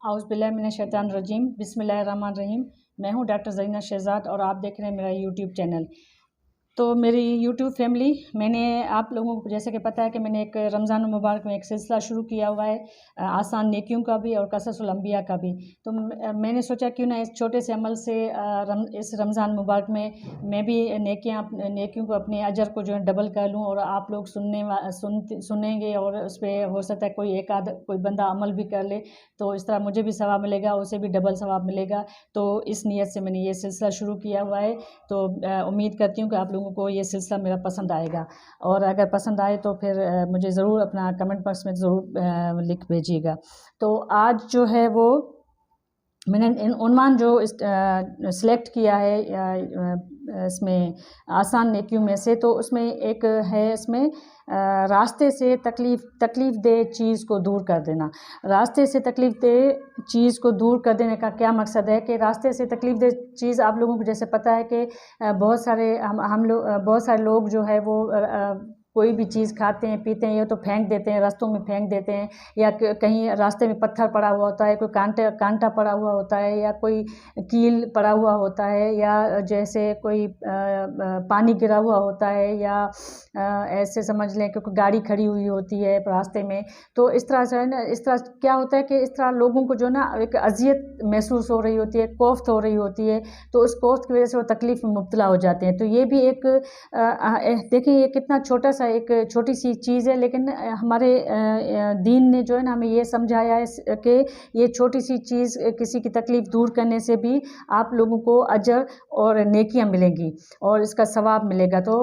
औज़ुबिल्लाहिमिनश्शैतानिर्रजीम बिस्मिल्लाहिर्रहमानिर्रहीम। मैं हूँ डॉक्टर ज़रीना शहज़ाद और आप देख रहे हैं मेरा यूट्यूब चैनल। तो मेरी यूट्यूब फैमिली, मैंने आप लोगों को जैसे कि पता है कि मैंने एक रमज़ान मुबारक में एक सिलसिला शुरू किया हुआ है, आसान नेकियों का भी और कससुल अंबिया का भी। तो मैंने सोचा क्यों ना इस छोटे से अमल से इस रमज़ान मुबारक में मैं भी नेकियों को, अपने अजर को जो है डबल कर लूँ और आप लोग सुनेंगे और उस पर हो सकता है कोई बंदा अमल भी कर ले, तो इस तरह मुझे भी सवाब मिलेगा, उसे भी डबल सवाब मिलेगा। तो इस नीयत से मैंने ये सिलसिला शुरू किया हुआ है। तो उम्मीद करती हूँ कि आप लोगों को ये सिलसिला मेरा पसंद आएगा, और अगर पसंद आए तो फिर मुझे ज़रूर अपना कमेंट बॉक्स में ज़रूर लिख भेजिएगा। तो आज जो है वो मैंने उन्वान जो सिलेक्ट किया है इसमें आसान नेकियों में से, तो उसमें एक है इसमें रास्ते से तकलीफ़ दे चीज़ को दूर कर देना। रास्ते से तकलीफ़ दे चीज़ को दूर कर देने का क्या मकसद है कि रास्ते से तकलीफ़ दे चीज़, आप लोगों को जैसे पता है कि बहुत सारे लोग जो है वो कोई भी चीज़ खाते हैं पीते हैं, या तो फेंक देते हैं, रास्तों में फेंक देते हैं, या कहीं रास्ते में पत्थर पड़ा हुआ होता है, कोई कांटा पड़ा हुआ होता है, या कोई कील पड़ा हुआ होता है, या जैसे कोई पानी गिरा हुआ होता है, या ऐसे समझ लें कि कोई गाड़ी खड़ी हुई होती है रास्ते में। तो इस तरह से है ना, इस तरह क्या होता है कि इस तरह लोगों को जो ना एक अजियत महसूस हो रही होती है, कोफ्त हो रही होती है, तो उस कोफ्त की वजह से वो तकलीफ़ में मुब्तला हो जाते हैं। तो ये भी एक देखिए, ये कितना एक छोटी सी चीज़ है, लेकिन हमारे दीन ने जो है ना हमें ये समझाया है कि ये छोटी सी चीज़ किसी की तकलीफ़ दूर करने से भी आप लोगों को अजर और नेकियां मिलेंगी और इसका सवाब मिलेगा। तो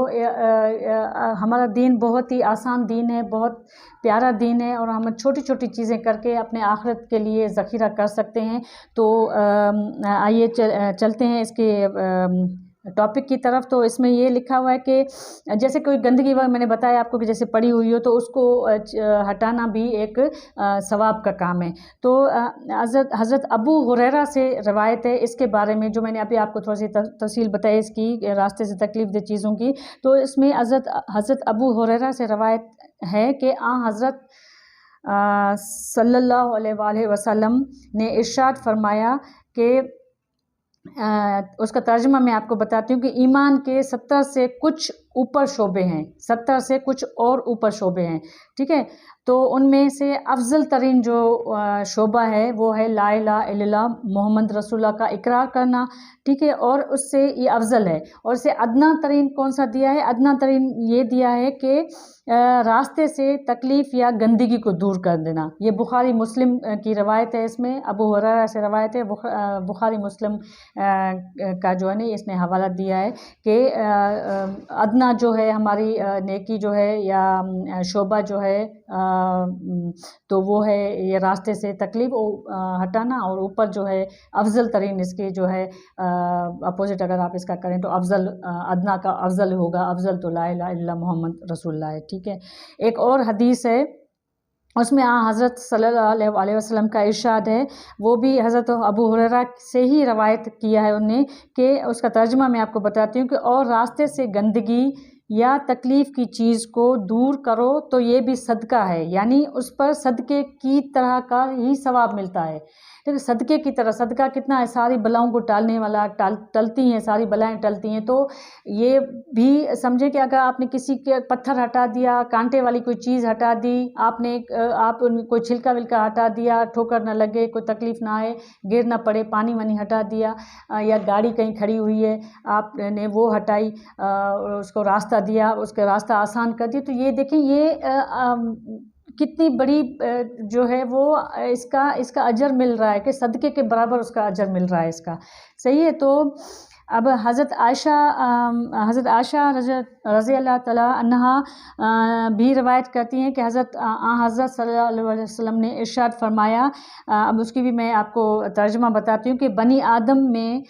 हमारा दीन बहुत ही आसान दीन है, बहुत प्यारा दीन है, और हम छोटी छोटी चीज़ें करके अपने आखिरत के लिए ज़ख़ीरा कर सकते हैं। तो आइए चलते हैं इसके टॉपिक की तरफ। तो इसमें ये लिखा हुआ है कि जैसे कोई गंदगी मैंने बताया आपको कि जैसे पड़ी हुई हो, तो उसको हटाना भी एक सवाब का काम है। तो हज़रत अबू हुरैरा से रवायत है इसके बारे में, जो मैंने अभी आपको थोड़ी सी तफसील बताई इसकी, रास्ते से तकलीफ़ दे चीज़ों की। तो इसमें हज़रत अबू हुरैरा से रवायत है कि हज़रत सल्लल्लाहु अलैहि वसल्लम ने इरशाद फरमाया कि उसका तर्जुमा मैं आपको बताती हूँ कि ईमान के 70 से कुछ ऊपर शोबे हैं, 70 से कुछ और ऊपर शोबे हैं, ठीक है। तो उनमें से अफजल तरीन जो शोबा है वो है ला इलाहा इल्लल्लाह मोहम्मद रसूलुल्लाह का इकरार करना, ठीक है। और उससे ये अफजल है। और इससे अदना तरीन कौन सा दिया है? अदना तरीन ये दिया है कि रास्ते से तकलीफ़ या गंदगी को दूर कर देना। ये बुखारी मुस्लिम की रवायत है, इसमें अबू हुरैरा से रवायत है। बुखारी मुस्लिम का जो है ना इसने हवाला दिया है कि अदना जो है हमारी नेकी जो है या शोबा जो है, तो वो है ये रास्ते से तकलीफ़ हटाना, और ऊपर जो है अफजल तरीन इसके जो है अपोजिट अगर आप इसका करें तो अफजल, अदना का अफजल होगा। अफजल तो ला इलाहा इल्लल्लाह मोहम्मद रसूलुल्लाह है, ठीक है। एक और हदीस है, उसमें हज़रत सल्लल्लाहु अलैहि वसल्लम का इरशाद है, वो भी हज़रत अबू हुरैरा से ही रवायत किया है उन्हें, कि उसका तर्जुमा मैं आपको बताती हूँ कि और रास्ते से गंदगी या तकलीफ़ की चीज़ को दूर करो तो ये भी सदका है, यानी उस पर सदक़े की तरह का ही सवाब मिलता है। देखिए, सदक़े की तरह सदका कितना है, सारी बलाओं को टालने वाला, टलती हैं, सारी बलाएँ टलती हैं। तो ये भी समझे कि अगर आपने किसी के पत्थर हटा दिया, कांटे वाली कोई चीज़ हटा दी, आप कोई छिलका विलका हटा दिया, ठोकर ना लगे, कोई तकलीफ़ ना आए, गिर ना पड़े, पानी वानी हटा दिया, या गाड़ी कहीं खड़ी हुई है आपने वो हटाई, उसको रास्ता दिया, उसका रास्ता आसान कर दिया, तो ये देखें ये कितनी बड़ी जो है वो इसका अजर मिल रहा है कि सदक़े के बराबर उसका अजर मिल रहा है इसका, सही है। तो अब हज़रत आयशा रज़ी अल्लाह तआला अन्हा भी रवायत करती हैं कि हज़रत सल्लल्लाहु अलैहि वसल्लम ने इरशाद फरमाया। अब उसकी भी मैं आपको तर्जुमा बताती हूँ कि बनी आदम में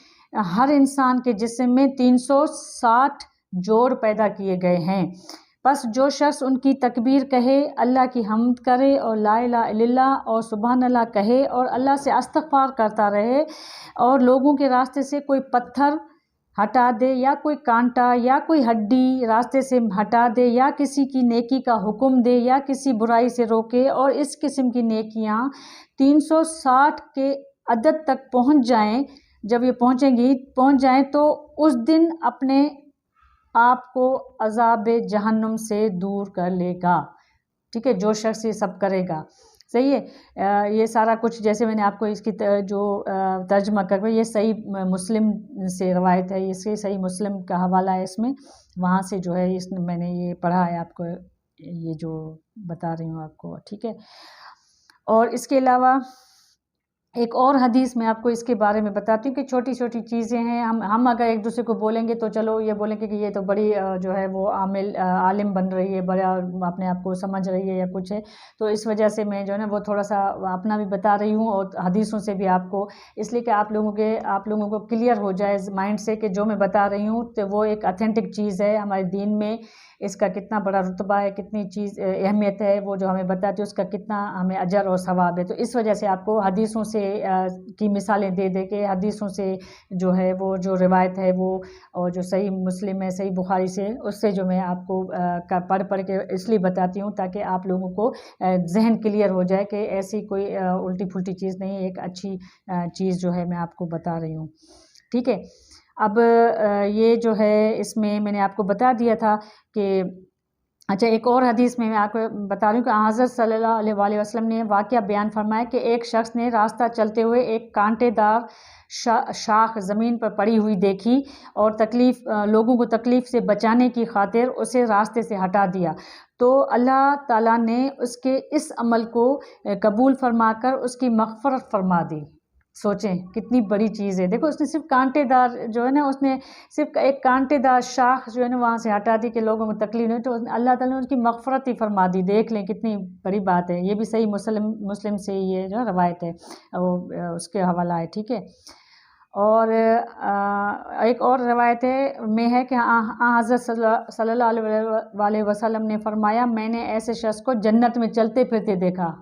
हर इंसान के जिस्म में 360 जोड़ पैदा किए गए हैं। बस जो शख्स उनकी तकबीर कहे, अल्लाह की हम्द करे और ला इलाहा इल्लल्लाह और सुबहान अल्लाह कहे और अल्लाह से इस्तिग़फ़ार करता रहे, और लोगों के रास्ते से कोई पत्थर हटा दे, या कोई कांटा या कोई हड्डी रास्ते से हटा दे, या किसी की नेकी का हुक्म दे, या किसी बुराई से रोके, और इस किस्म की नेकियां 360 के अदद तक पहुंच जाएं, जब ये पहुंच जाएं तो उस दिन अपने आप को अज़ाब जहन्नुम से दूर कर लेगा। ठीक है, जो शख्स ये सब करेगा। सही है। ये सारा कुछ जैसे मैंने आपको इसकी जो तर्जमा कर, ये सही मुस्लिम से रवायत है, इससे सही मुस्लिम का हवाला है इसमें, वहाँ से जो है इसमें मैंने ये पढ़ा है आपको, ये जो बता रही हूँ आपको। ठीक है, और इसके अलावा एक और हदीस मैं आपको इसके बारे में बताती हूँ कि छोटी छोटी चीज़ें हैं। हम अगर एक दूसरे को बोलेंगे तो चलो ये बोलेंगे कि ये तो बड़ी जो है वो आलिम बन रही है, बड़ा अपने आप को समझ रही है या कुछ है, तो इस वजह से मैं जो है ना वो थोड़ा सा अपना भी बता रही हूँ और हदीसों से भी आपको, इसलिए कि आप लोगों को क्लियर हो जाए माइंड से कि जो मैं बता रही हूँ तो वो एक ऑथेंटिक चीज़ है। हमारे दीन में इसका कितना बड़ा रुतबा है, कितनी चीज़ अहमियत है, वो जो हमें बताती है उसका कितना हमें अजर और सवाब है। तो इस वजह से आपको हदीसों से की मिसालें दे दे के, हदीसों से जो है वो जो रिवायत है वो, और जो सही मुस्लिम है, सही बुखारी से, उससे जो मैं आपको पढ़ के इसलिए बताती हूँ ताकि आप लोगों को जहन क्लियर हो जाए कि ऐसी कोई उल्टी फुल्टी चीज़ नहीं, एक अच्छी चीज़ जो है मैं आपको बता रही हूँ। ठीक है, अब ये जो है इसमें मैंने आपको बता दिया था कि अच्छा, एक और हदीस में मैं आपको बता रही हूँ कि हज़रत सल्लल्लाहु अलैहि वसल्लम ने वाक़या बयान फरमाया कि एक शख्स ने रास्ता चलते हुए एक कांटेदार शाख ज़मीन पर पड़ी हुई देखी और लोगों को तकलीफ़ से बचाने की खातिर उसे रास्ते से हटा दिया, तो अल्लाह ताला ने उसके इस अमल को कबूल फरमाकर उसकी मग़फ़रत फरमा दी। सोचें कितनी बड़ी चीज़ है। देखो, उसने सिर्फ कांटेदार जो है ना, उसने सिर्फ एक कांटेदार शाख जो है ना वहाँ से हटा दी कि लोगों को तकलीफ नहीं, तो अल्लाह ताला ने उसकी मग़फ़रत ही फरमा दी। देख लें कितनी बड़ी बात है। ये भी सही मुस्लिम से ये जो रवायत है वो उसके हवाला है। ठीक है, और एक और रवायत है कि हज़रत सल्लल्लाहु अलैहि वसल्लम ने फरमाया, मैंने ऐसे शख्स को जन्नत में चलते फिरते देखा।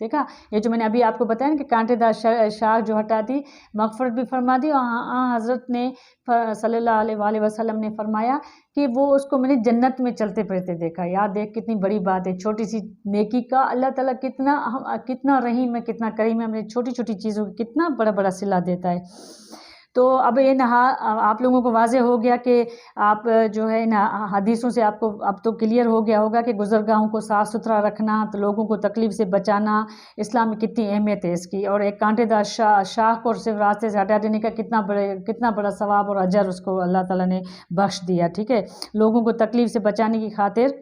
ये जो मैंने अभी आपको बताया ना कि कांटेदार शाख जो हटा दी, मग़फ़रत भी फरमा दी, और हज़रत ने सल्लल्लाहु अलैहि वसल्लम ने फरमाया कि वो उसको मैंने जन्नत में चलते फिरते देखा। यार देख कितनी बड़ी बात है, छोटी सी नेकी का अल्लाह ताला कितना रहीम है, कितना करीम है, हमें छोटी छोटी चीज़ों को कितना बड़ा बड़ा सिला देता है। तो अब ये आप लोगों को वाज़े हो गया कि आप जो है ना हदीसों से आपको अब तो क्लियर हो गया होगा कि गुज़रगाहों को साफ़ सुथरा रखना, तो लोगों को तकलीफ़ से बचाना, इस्लाम में कितनी अहमियत है इसकी, और एक कांटेदार शाख को सिर्फ रास्ते से हटा देने का कितना बड़ा सवाब और अजर उसको अल्लाह ताला ने बख्श दिया। ठीक है, लोगों को तकलीफ़ से बचाने की खातिर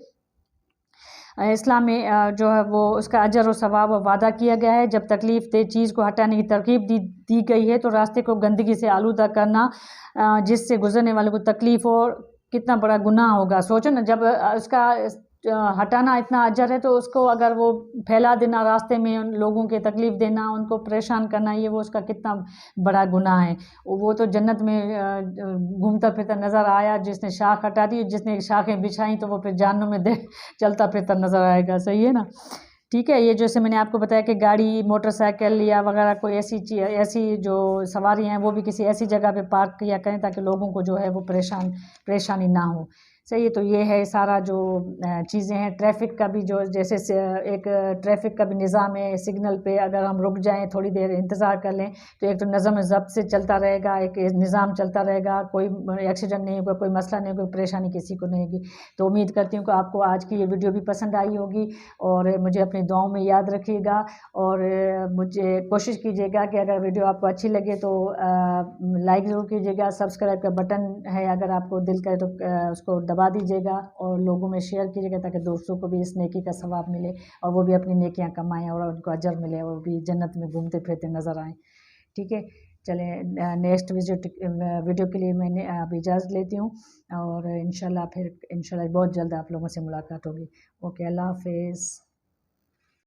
इस्लाम में जो है वो उसका अजर और सवाब वादा किया गया है। जब तकलीफ़ दे चीज़ को हटाने की तरकीब दी गई है तो रास्ते को गंदगी से आलूदा करना जिससे गुजरने वालों को तकलीफ़ हो, कितना बड़ा गुनाह होगा। सोचो ना, जब उसका हटाना इतना अजर है तो उसको अगर वो फैला देना रास्ते में, उन लोगों के तकलीफ़ देना, उनको परेशान करना, ये वो उसका कितना बड़ा गुनाह है। वो तो जन्नत में घूमता फिरता नज़र आया जिसने शाख हटा दी, जिसने शाखें बिछाई तो वो फिर जहन्नुम में चलता फिरता नज़र आएगा। सही है ना। ठीक है, ये जैसे मैंने आपको बताया कि गाड़ी, मोटरसाइकिल या वगैरह कोई ऐसी जो सवारी हैं वो भी किसी ऐसी जगह पे पार्क किया करें ताकि लोगों को जो है वो परेशानी ना हो। सही है, तो ये है सारा जो चीज़ें हैं। ट्रैफ़िक का भी जो जैसे एक ट्रैफ़िक का भी निज़ाम है, सिग्नल पे अगर हम रुक जाएं, थोड़ी देर इंतज़ार कर लें तो एक तो नज़म ज़ब्त से चलता रहेगा, एक निज़ाम चलता रहेगा, कोई एक्सीडेंट नहीं होगा, कोई मसला नहीं होगा, कोई परेशानी किसी को नहीं होगी। तो उम्मीद करती हूँ कि आपको आज की ये वीडियो भी पसंद आई होगी, और मुझे अपनी दुआओं में याद रखिएगा, और मुझे कोशिश कीजिएगा कि अगर वीडियो आपको अच्छी लगे तो लाइक ज़रूर कीजिएगा। सब्सक्राइब का बटन है, अगर आपको दिल करे तो उसको दबा दीजिएगा, और लोगों में शेयर कीजिएगा ताकि दोस्तों को भी इस नेकी का सवाब मिले और वो भी अपनी नेकियां कमाएं और उनको अजर मिले, और भी जन्नत में घूमते फिरते नज़र आएँ। ठीक है, चलें नेक्स्ट वीडियो के लिए मैंने अब इजाज़त लेती हूँ, और इंशाल्लाह बहुत जल्द आप लोगों से मुलाकात होगी। ओके, अल्लाह हाफ़िज़।